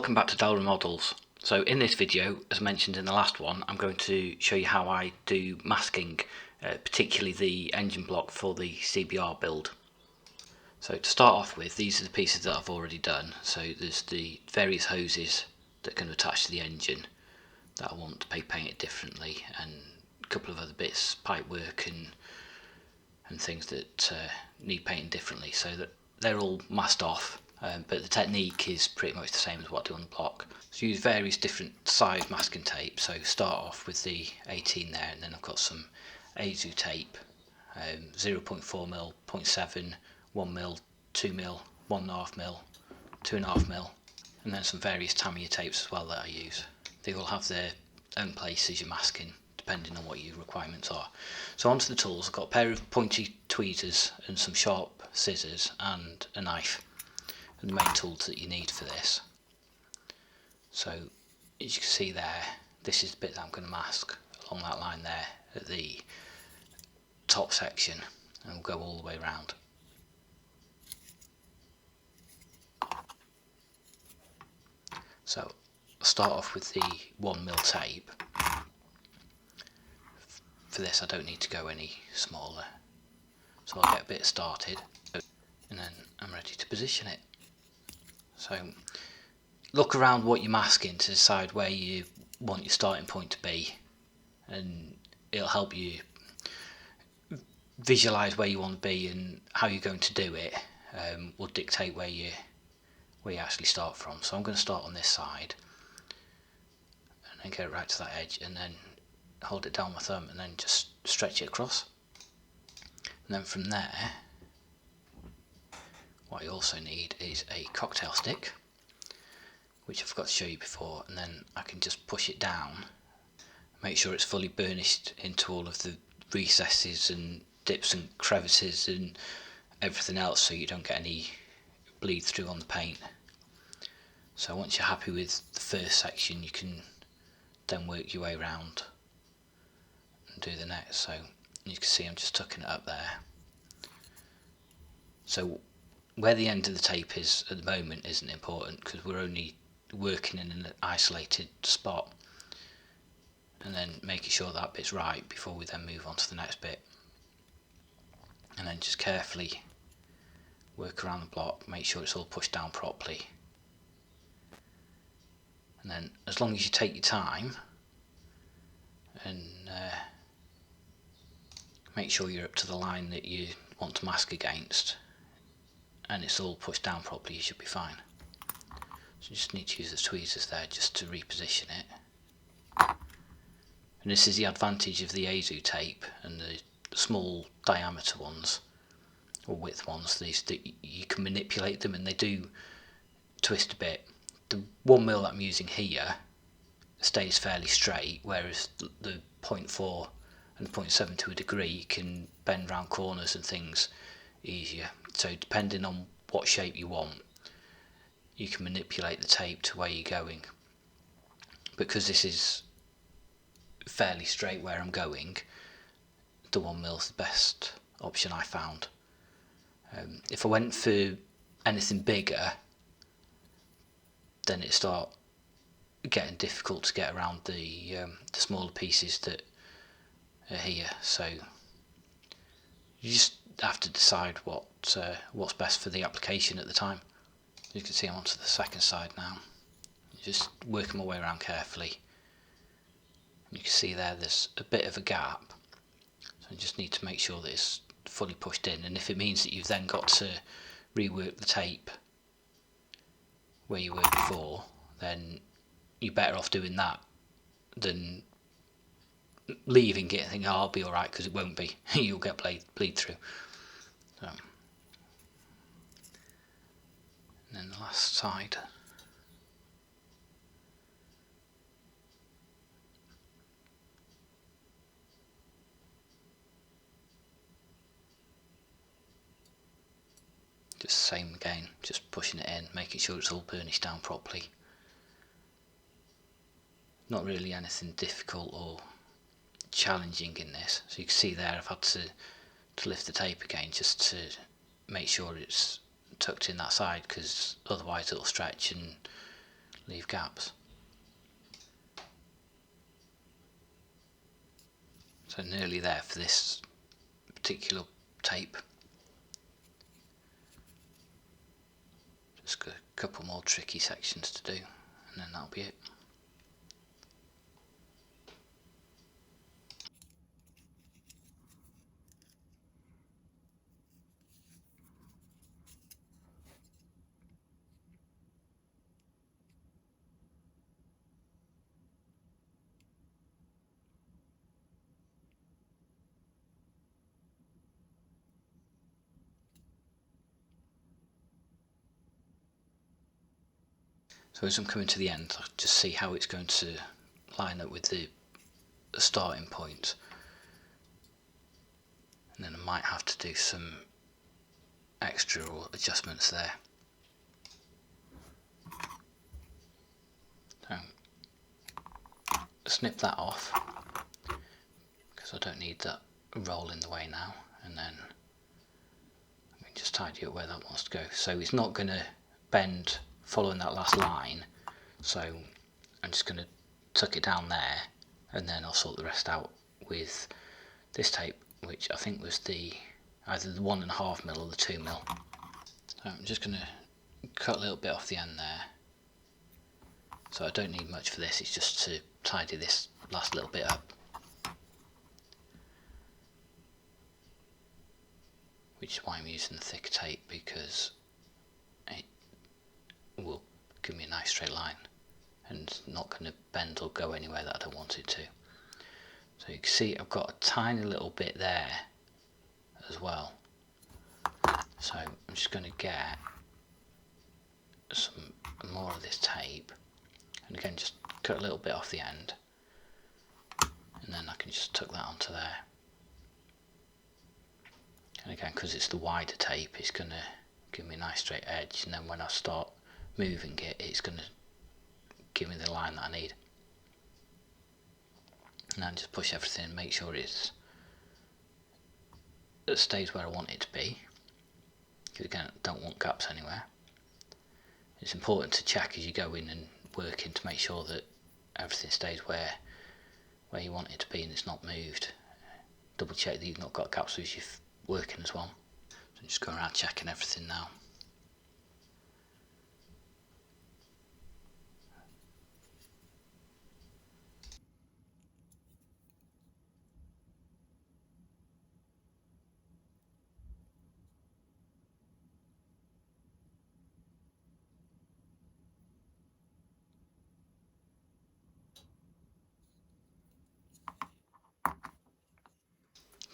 Welcome back to Delra Models. So in this video, as mentioned in the last one, I'm going to show you how I do masking, particularly the engine block for the CBR build. So to start off with, these are the pieces that I've already done. So there's the various hoses that can attach to the engine that I want to be painted differently, and a couple of other bits, pipe work and things that need painting differently, so that they're all masked off. But the technique is pretty much the same as what I do on the block. So use various different size masking tape. So start off with the 18 there, and then I've got some Azu tape, 0.4mm, 0.7, 1mm, 2mm, 1.5mm, 2.5mm, and then some various Tamiya tapes as well that I use. They all have their own place as you're masking, depending on what your requirements are. So onto the tools. I've got a pair of pointy tweezers and some sharp scissors and a knife, and the main tools that you need for this. So as you can see there, this is the bit that I'm going to mask along that line there at the top section, and we'll go all the way around. So I'll start off with the 1mm tape. For this I don't need to go any smaller, so I'll get a bit started and then I'm ready to position it. So look around what you're masking to decide where you want your starting point to be, and it'll help you visualize where you want to be, and how you're going to do it will dictate where you actually start from. So I'm going to start on this side and then get it right to that edge, and then hold it down with my thumb and then just stretch it across. And then from there, what you also need is a cocktail stick, which I forgot to show you before, and then I can just push it down, make sure it's fully burnished into all of the recesses and dips and crevices and everything else, so you don't get any bleed through on the paint. So once you're happy with the first section, you can then work your way around and do the next. So you can see I'm just tucking it up there. So where the end of the tape is at the moment isn't important, because we're only working in an isolated spot, and then making sure that bit's right before we then move on to the next bit. And then just carefully work around the block, make sure it's all pushed down properly, and then as long as you take your time and make sure you're up to the line that you want to mask against and it's all pushed down properly, you should be fine. So you just need to use the tweezers there just to reposition it. And this is the advantage of the Azu tape and the small diameter ones, or width ones, these that you can manipulate them, and they do twist a bit. The 1mm that I'm using here stays fairly straight, whereas the 0.4 and 0.7 to a degree you can bend round corners and things easier. So depending on what shape you want, you can manipulate the tape to where you're going. Because this is fairly straight where I'm going, the 1mm is the best option I found. If I went for anything bigger, then it start getting difficult to get around the smaller pieces that are here. So you just have to decide what's best for the application at the time. You can see I'm onto the second side now. Just working my way around carefully. You can see there's a bit of a gap, so you just need to make sure that it's fully pushed in, and if it means that you've then got to rework the tape where you were before, then you're better off doing that than leaving it and thinking, oh, I'll be alright, because it won't be. You'll get bleed through. So, and then the last side. Just same again, just pushing it in, making sure it's all burnished down properly. Not really anything difficult or challenging in this. So you can see there I've had to lift the tape again just to make sure it's tucked in that side, because otherwise it'll stretch and leave gaps. So nearly there for this particular tape. Just got a couple more tricky sections to do, and then that'll be it. So as I'm coming to the end, I'll just see how it's going to line up with the starting point, and then I might have to do some extra or adjustments there. So snip that off because I don't need that roll in the way now, and then I can just tidy up where that wants to go. So it's not going to bend following that last line, so I'm just going to tuck it down there, and then I'll sort the rest out with this tape, which I think was either the 1.5mm or the 2mm. So I'm just going to cut a little bit off the end there. So I don't need much for this, it's just to tidy this last little bit up. Which is why I'm using the thicker tape, because it will give me a nice straight line and not going to bend or go anywhere that I don't want it to. So you can see I've got a tiny little bit there as well. So I'm just going to get some more of this tape, and again just cut a little bit off the end, and then I can just tuck that onto there. And again, because it's the wider tape, it's going to give me a nice straight edge, and then when I start moving it, it's going to give me the line that I need. And then just push everything, make sure it stays where I want it to be, because again, I don't want gaps anywhere. It's important to check as you go in and work in to make sure that everything stays where you want it to be and it's not moved. Double check that you've not got gaps as you're working as well. So I'm just going around checking everything now.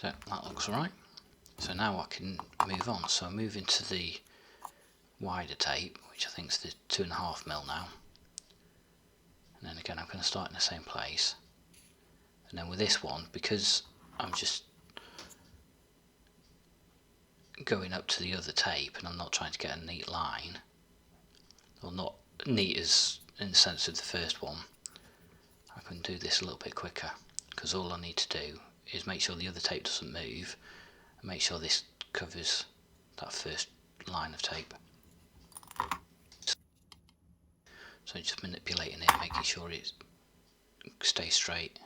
So that looks alright. So now I can move on. So I'm moving to the wider tape, which I think is the 2.5mm now. And then again, I'm going to start in the same place. And then with this one, because I'm just going up to the other tape and I'm not trying to get a neat line, or not neat as in the sense of the first one, I can do this a little bit quicker, because all I need to do is make sure the other tape doesn't move and make sure this covers that first line of tape. So just manipulating it, making sure it stays straight.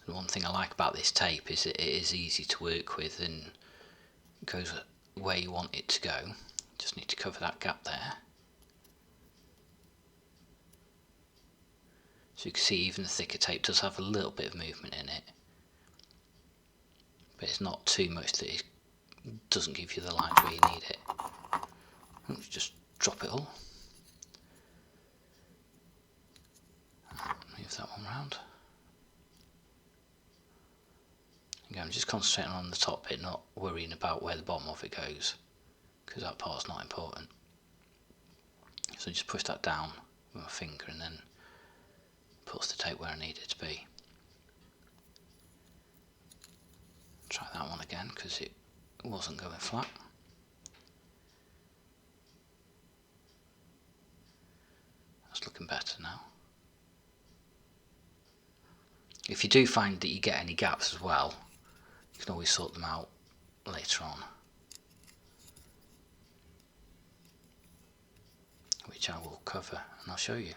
And one thing I like about this tape is that it is easy to work with and goes where you want it to go. Just need to cover that gap there. So you can see even the thicker tape does have a little bit of movement in it, but it's not too much that it doesn't give you the lines where you need it. Let's just drop it all. Move that one round. Again, I'm just concentrating on the top bit, not worrying about where the bottom of it goes, because that part's not important. So just push that down with my finger and then puts the tape where I need it to be. Try that one again, because it it wasn't going flat. That's looking better now. If you do find that you get any gaps as well, you can always sort them out later on, which I will cover and I'll show you.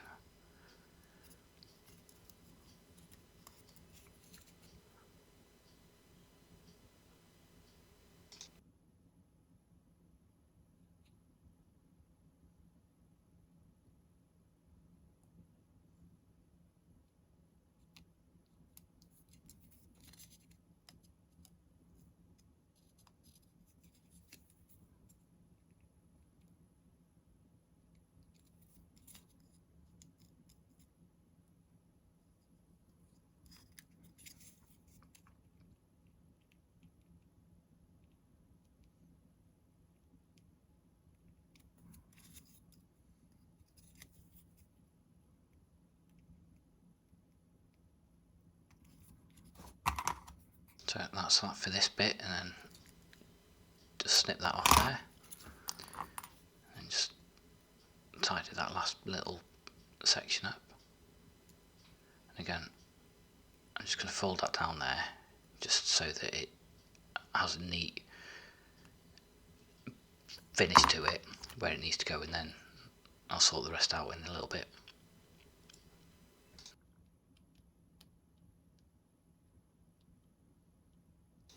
So that's that for this bit, and then just snip that off there and just tidy that last little section up. And again, I'm just going to fold that down there just so that it has a neat finish to it where it needs to go, and then I'll sort the rest out in a little bit.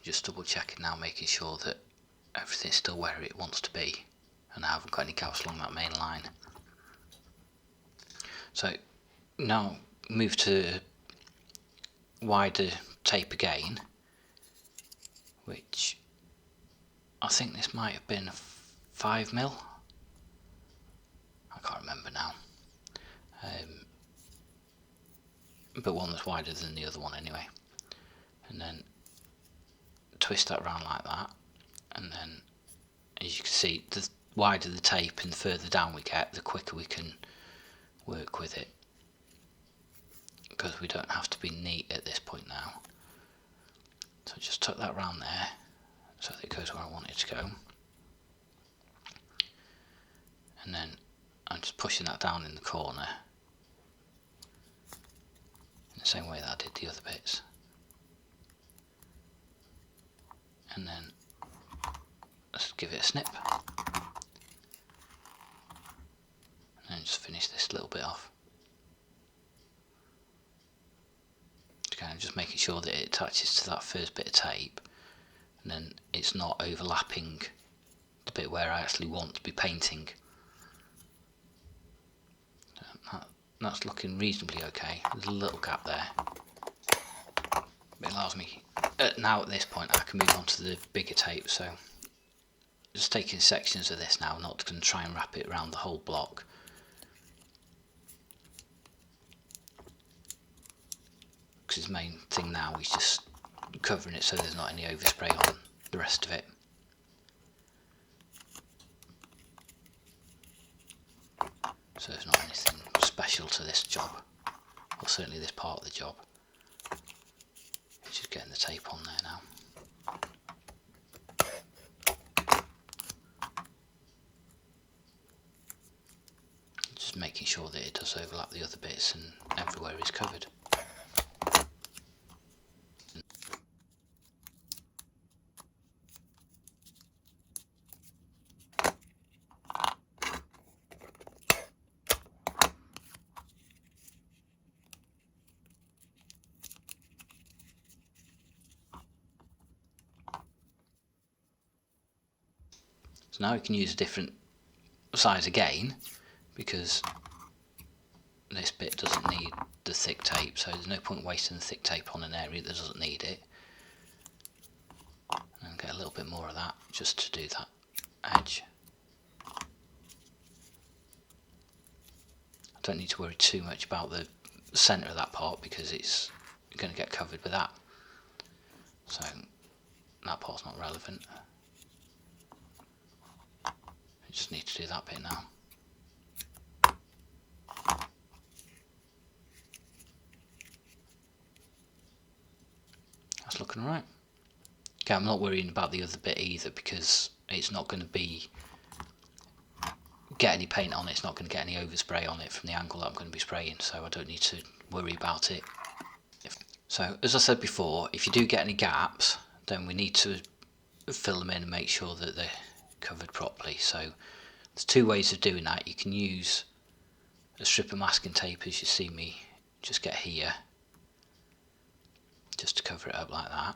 Just double checking now, making sure that everything's still where it wants to be and I haven't got any gaps along that main line. So now move to wider tape again, which I think this might have been 5mm. I can't remember now, but one that's wider than the other one anyway. And then twist that round like that, and then as you can see, the wider the tape and the further down we get, the quicker we can work with it, because we don't have to be neat at this point now. So just tuck that round there so that it goes where I want it to go, and then I'm just pushing that down in the corner in the same way that I did the other bits. And then let's give it a snip, and then just finish this little bit off. Kind of just making sure that it attaches to that first bit of tape, and then it's not overlapping the bit where I actually want to be painting. That's looking reasonably okay. There's a little gap there, but it allows me, now at this point I can move on to the bigger tape. So just taking sections of this now, not going to try and wrap it around the whole block. Because the main thing now is just covering it so there's not any overspray on the rest of it. So there's not anything special to this job, or certainly this part of the job. It's just getting the tape on there now. Just making sure that it does overlap the other bits and everywhere is covered. So now we can use a different size again, because this bit doesn't need the thick tape, so there's no point wasting the thick tape on an area that doesn't need it. And get a little bit more of that just to do that edge. I don't need to worry too much about the centre of that part because it's going to get covered with that, so that part's not relevant. I just need to do that bit now. That's looking alright. Okay, I'm not worrying about the other bit either, because it's not going to get any paint on it, it's not going to get any overspray on it from the angle that I'm going to be spraying, so I don't need to worry about it. So as I said before, if you do get any gaps, then we need to fill them in and make sure that they're covered properly. So there's two ways of doing that. You can use a strip of masking tape, as you see me just get here, just to cover it up like that.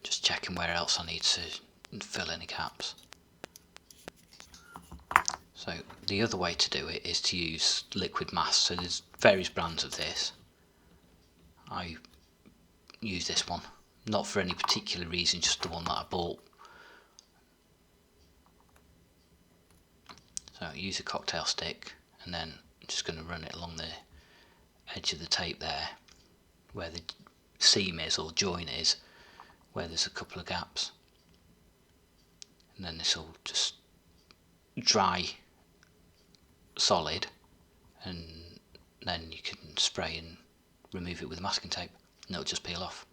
Just checking where else I need to fill any gaps. So the other way to do it is to use liquid mask. So there's various brands of this. I use this one, not for any particular reason, just the one that I bought. So I use a cocktail stick, and then I'm just going to run it along the edge of the tape there, where the seam is or join is, where there's a couple of gaps, and then this will just dry solid, and then you can spray and remove it with masking tape and it'll just peel off.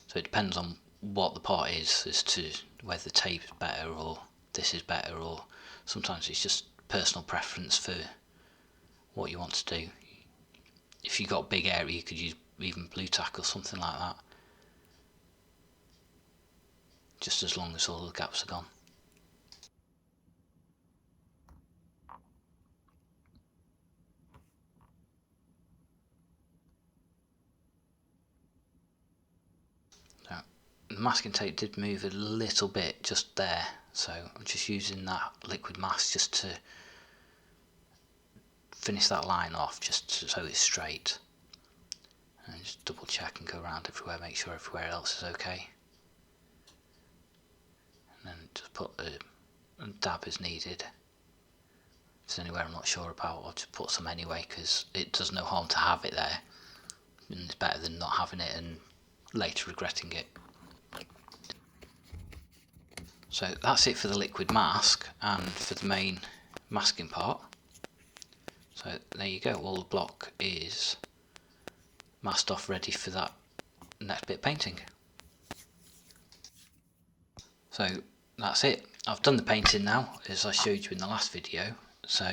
So it depends on what the part is as to whether the tape is better or this is better, or sometimes it's just personal preference for what you want to do. If you've got a big area, you could use even blue tack or something like that, just as long as all the gaps are gone. So the masking tape did move a little bit just there, so I'm just using that liquid mask just to finish that line off, just so it's straight, and just double check and go around everywhere, make sure everywhere else is okay, and then just put a dab as needed. If there's anywhere I'm not sure about, I'll just put some anyway, because it does no harm to have it there, and it's better than not having it and later regretting it. So that's it for the liquid mask and for the main masking part. So there you go, all the block is masked off, ready for that next bit of painting. So that's it, I've done the painting now, as I showed you in the last video, so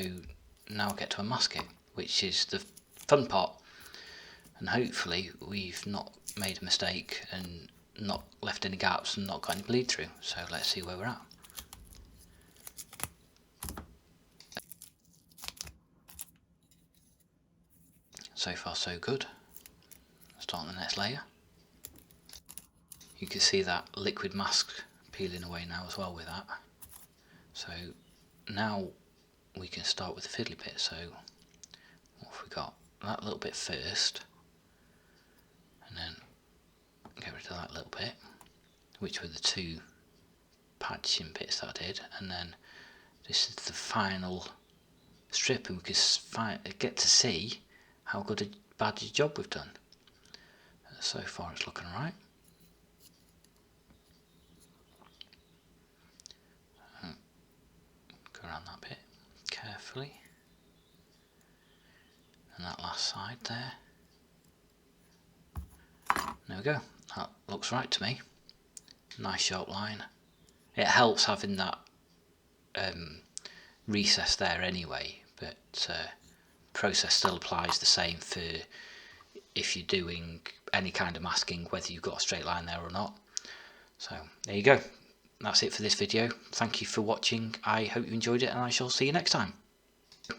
now I get to unmask it, which is the fun part, and hopefully we've not made a mistake and not left any gaps and not got any bleed through. So let's see where we're at. So far so good. Start on the next layer. You can see that liquid mask peeling away now as well with that. So now we can start with the fiddly bit. So what have we got? That little bit first, and then get rid of that little bit, which were the two patching bits that I did, and then this is the final strip, and we can get to see how good a bad job we've done. So far it's looking right. Go around that bit carefully, and that last side there. There we go, that looks right to me. Nice sharp line. It helps having that recess there anyway, but process still applies the same for if you're doing any kind of masking, whether you've got a straight line there or not. So there you go, that's it for this video. Thank you for watching, I hope you enjoyed it, and I shall see you next time.